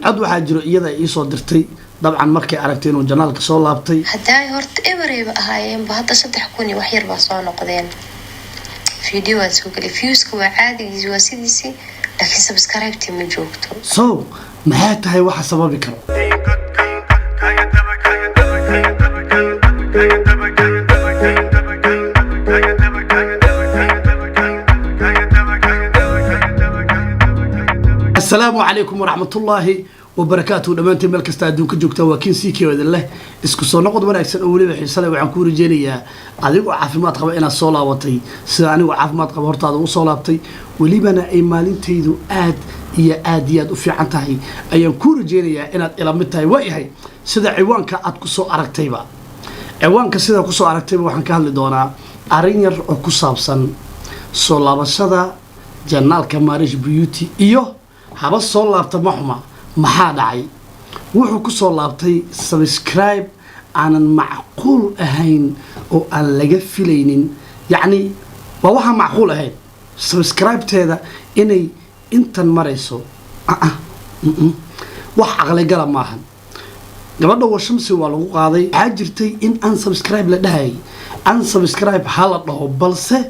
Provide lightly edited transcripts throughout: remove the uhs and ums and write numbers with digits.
cad waxaa jiro iyada ay soo dirtay dabcan markay aragtay inuu janaalka soo laabtay haday horta ebereba ahaayeen ba hadda 3,000 wax yar ba soo noqdeen video aad soo galay viewska waa caadigiis waa sidiisii laakiin subscribe ma joogto so maxay tahay waxa sababi karo السلام عليكم ورحمة الله وبركاته دمانتي ملك استادونك جوجتا وكين سيكي ودله اسكو سو نقد wanaagsan oo waliba xiiso leh waxaan ku rajeenayaa adigu caafimaad qaba inaad soo laabatay sida anigu caafimaad qaba hortaada u soo laabtay walibana ay maalintaydu aad iyo u fiican tahay ayaan ku rajeenayaa inaad ila mid tahay waayahay sida ciwaanka aad ku soo aragtayba waxaan ka hadli doonaa arin yar oo ku saabsan soo laabashada janaalka Marish Beauty iyo haba soo laabta maxuma maxaa dhacay wuxuu ku soo laabtay subscribe aanan macquul ahayn oo aan laga filaynin yani waa waxa macquul ahayn subscribe teeda inay intan marayso wax aqli gala maahan gabadha Washamsi waa lagu qaaday waxaa jirtay in aan subscribe la dhahay aan subscribe hala dhaho balse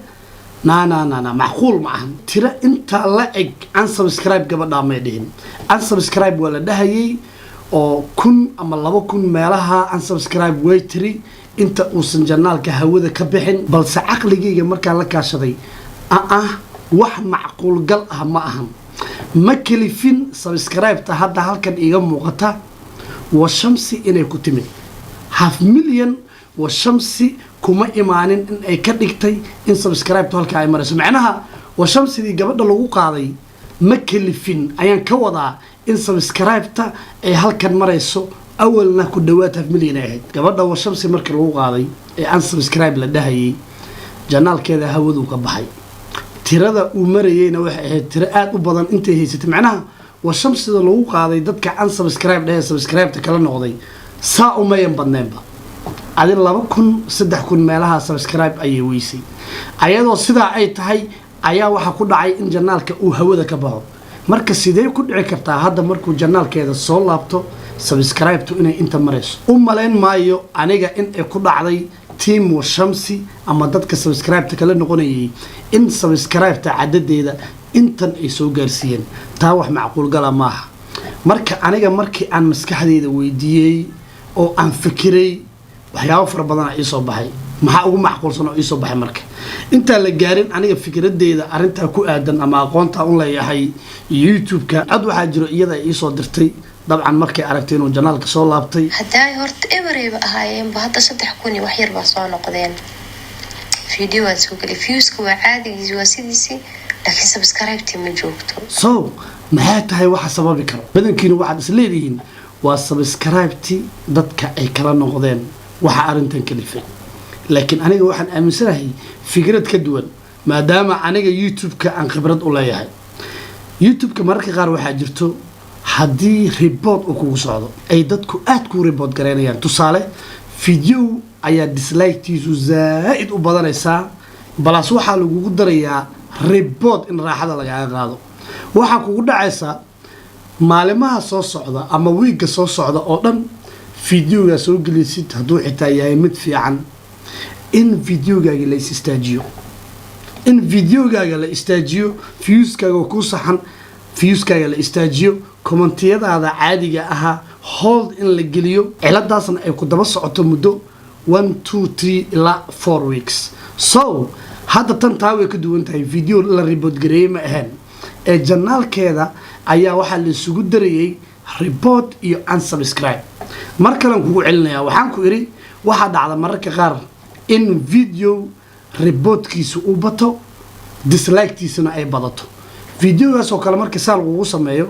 نا معقول معهم ترى انت لا اج ان سبسكرايب gabadha ma dhihin ان سبسكرايب wala dhahay oo kun ama 2 kun meelaha ان سبسكرايب way tiri inta uusan janaalka hawada ka bixin balse aqligeyga marka la kaashaday wax macquul gal ah ma ahan ma kalifin سبسكرايب ta hadda halkan iga muuqata Washamsi inay ku timid 500,000 Washamsi kuma imaanin in ay ka dhigtay in subscribe to halka ay marayso macnaha Washamsidii gabadha lagu qaaday ma kalifin ayaan ka wadaa in subscribe ta ay halkan marayso awalna ku dhawaad 5,000,000 ahayd gabadha Washamsi markii lagu qaaday ee aan subscribe la dhahayay janaalkeeda hawadu ka baxay tirada uu marayayna waxay ahayd tiro aad u badan intay haysatay macnaha Washamsida lagu qaaday dadka aan subscribe dhahay subscribe ta kala noqday saa uma yan badneenba adin 2,000 3,000 meelaha subscribe ayay weysay ayadoo sida ay tahay ayaa waxa ku dhacay in janaalka uu hawada ka baxo marka sidee ku dhici kartaa hadda markuu janaalkeeda soo laabto subscribe to inay inta marayso u maleyn maayo aniga in ay ku dhacday team Washamsi ama dadka subscribe ta kala noqonayay in subscribe ta cadadeeda intan ay soo gaarsiiyeen taa wax macquul gala maaha marka aniga markii aan maskaxdeeda weydiiyay oo aan fikiray waxyaabo fara badan ay soo baxay maxaa ugu macquulsan oo soo baxay marka inta la gaarin aniga fikradeeda arinta ku aadan ama aqoonta u leeyahay YouTube-ka cad waxaa jiro iyada ay soo dirtay dabcan markay aragtay inuu janaalka soo laabtay haday horta ebereba ahaayeen ba hadda 3,000 wax yar ba soo noqdeen video aad soo galay viewska waa caadigiis waa sidiisii laakiin subscribe ma joogto so maxay tahay waxa sababi karo badankiina waxaad isleedihiin waa subscribe dadka ay kala noqdeen waxa arintan kalifay laakiin aniga waxaan aaminsanahay fikrad ka duwan maadaama aniga YouTube-ka aan khibrad u leeyahay YouTube-ka mararka qaar waxa jirto hadii report uu kugu socdo ay dadku aad ku report gareynayaan tusaale video ayaa dislike-tiisu zaaid u badanaysa balaas waxa lagu darayaa report in raaxada laga qaado waxa kugu dhacaysa maalimaha soo socda ama week soo socda oo dhan videoga soo gelisid haduu xitaa yahay mid fiican in videogaaga la istaajiyo viewskaaga ku saxan viewskaaga la istaajiyo commentiyadaada caadiga aha hold in la geliyo ciladaasna ay ku daba socoto muddo 1 2 3 ila 4 weeks so hadda tan taa way ka duwan tahay video la report gareeyay ma ahan ee janaalkeeda ayaa waxa la isugu darayay report iyo unsubscribe markaan kugu celinayaa waxaan ku iri waxa dhacda mararka qaar in video reportkiisu uu bato dislike-tiisuna ay badato videogaas oo kale marka saal ugu sameeyo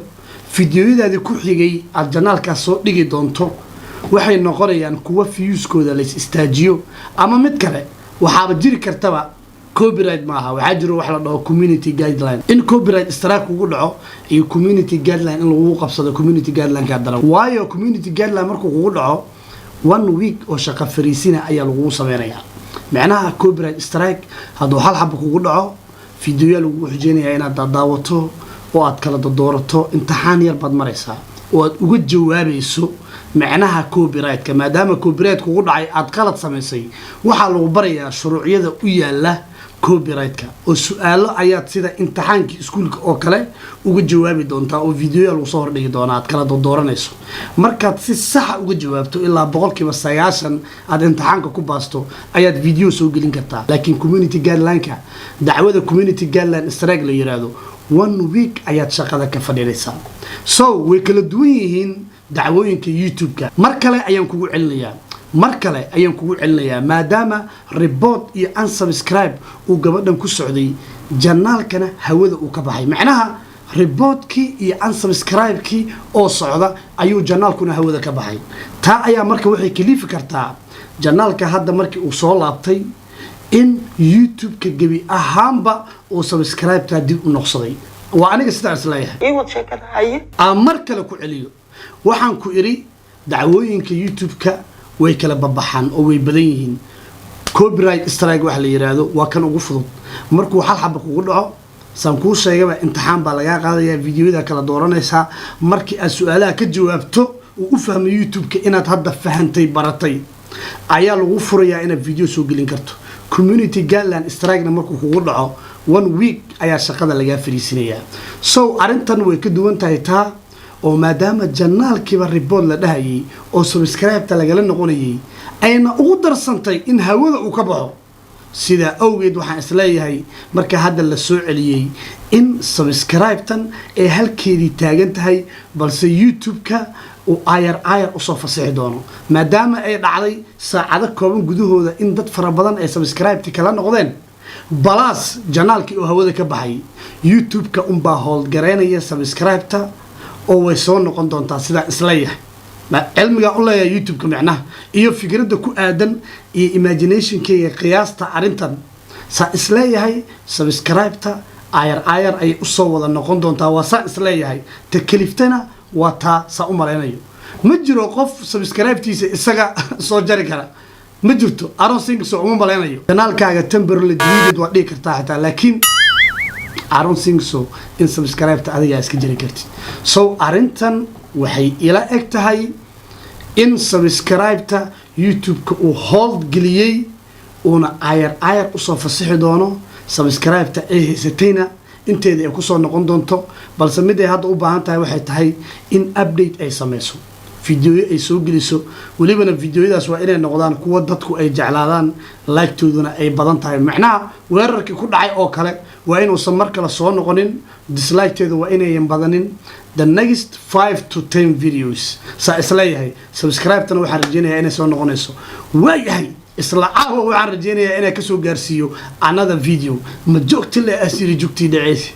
videoyadaadi ku xigay aad janaalka soo dhigi doonto waxay noqonayaan kuwa viewskooda la istaajiyo ama mid kale waxaaba jiri kartaba copyright maaha waxa jiro wax la dhaho community guideline in copyright strike ugu dhaco iyo community guideline in lagu qabsado community guideline ka daran waayo community guideline markuu ugu dhaco 1 week oo shaqo fariisina ayaa lagu sameeyaa macnaha copyright strike haduu hal xab kugu dhaco video lagu xijeenaya inaad daawato oo aad kala doorato imtixaan yar bad maraysa oo aad uga jawaabayso macnaha copyright-ka maadaama copyright kugu dhacay aad qalad samaysay waxaa lagu barayaa shuruuciyada u yaala copyright-ka oo su'aalo ayaad sida imtixaankii iskuulka oo kale uga jawaabi doontaa oo video lagu soo hordhigi doonaa aad kala dooranayso markaad si sax uga jawaabto ilaa 90% aad imtixaanka ku baasto ayaad video soo gelin kartaa laakiin community guideline-ka dacwada community guideline strike la yiraahdo 1 week ayaad shaqada ka fadhiilaysaa so way kala duwan yihiin dacwooyinka YouTube-ka mar kale ayaan kugu celinayaa maadaama report iyo unsubscribe uu gabadhan ku socday janaalkana hawada uu ka baxay macnaha reportkii iyo unsubscribe-kii oo socda ayuu janaalkuna hawada ka baxay taa ayaa marka waxay kalifi kartaa janaalka hadda markii uu soo laabtay in YouTube-ka gabi ahaanba uu subscribe-ta dib u noqsaday waa aniga sidaas leeyahay mar kale ku celiyo waxaan ku iri dacwooyinka YouTube-ka way kala babaxaan oo way badan yihiin copyright strike waxa la yiraahdo waa kan ugu fudud markuu hal xabba kugu dhaco san ku sheegaba imtixaan baa laga qaadayaa fiidiyoda kala dooranaysa markii aad su'aalaha ka jawaabto uu u fahmay YouTube-ka inaad hadda fahantay baratay ayaa lagu furayaa inaad video soo gelin karto community guideline strike-na markuu kugu dhaco 1 week ayaa shaqada laga fariisinayaa so arintan way ka duwan tahay taa oo maadaama janaalkiiba report la dhahayay oo subscribe-ta lagala noqonayay ayna ugu darsantay in hawada uu ka baxo sida awgeed waxaan isleeyahay marka hadda la soo celiyay in subscribe-tan ay halkeedii taagan tahay balse YouTube-ka uu ayar u soo fasaxi doono maadaama ay dhacday saacado kooban gudahooda in dad fara badan ay subscribe-ta kala noqdeen balaas janaalkii oo hawada ka baxay YouTube-ka baa hold gareynaya subscribe-ta oo way soo noqon doontaa sida isleeyahay cilmiga u leeyahay YouTube-ka macnaha iyo fikradda ku aadan iyo imagination-keega qiyaasta arintan sa isleeyahay subscribe-ta ayar ay u soo wada noqon doontaa waa sa isleeyahay takaliftana waa taa sa u maleynayo ma jiro qof subscribe-tiisa isaga soo jari kara ma jirto Aaron Singso uma maleynayo kanaalkaaga temporarily deleted waa dhigi kartaa xitaa laakiin Aaron Singso in subscribe-ta adiga iska jari kartid so arintan waxay ila eg tahay in subscribe-ta YouTube-ka uu hold geliyay una ayar u soo fasaxi doono subscribe-ta ay haysatayna inteeda ay ku soo noqon doonto balse mid ay hadda u baahan tahay waxay tahay in update ay sameyso video ay soo geliso walibana videoyadaas waa inay noqdaan kuwa dadku ay jeclaadaan like-tooduna ay badan tahay macnaha weerarkii ku dhacay oo kale waa inuusan mar kale soo noqonin dislike-teeda waa inayan badanin the next 5 to 10 videos sa isleeyahay subscribe-tana waxaan rajeynayaa inay soo noqonayso waayahay isla caawa waxaan rajeynayaa inay ka soo gaarsiiyo another video ma joogti le asiri joogtii dhaceysi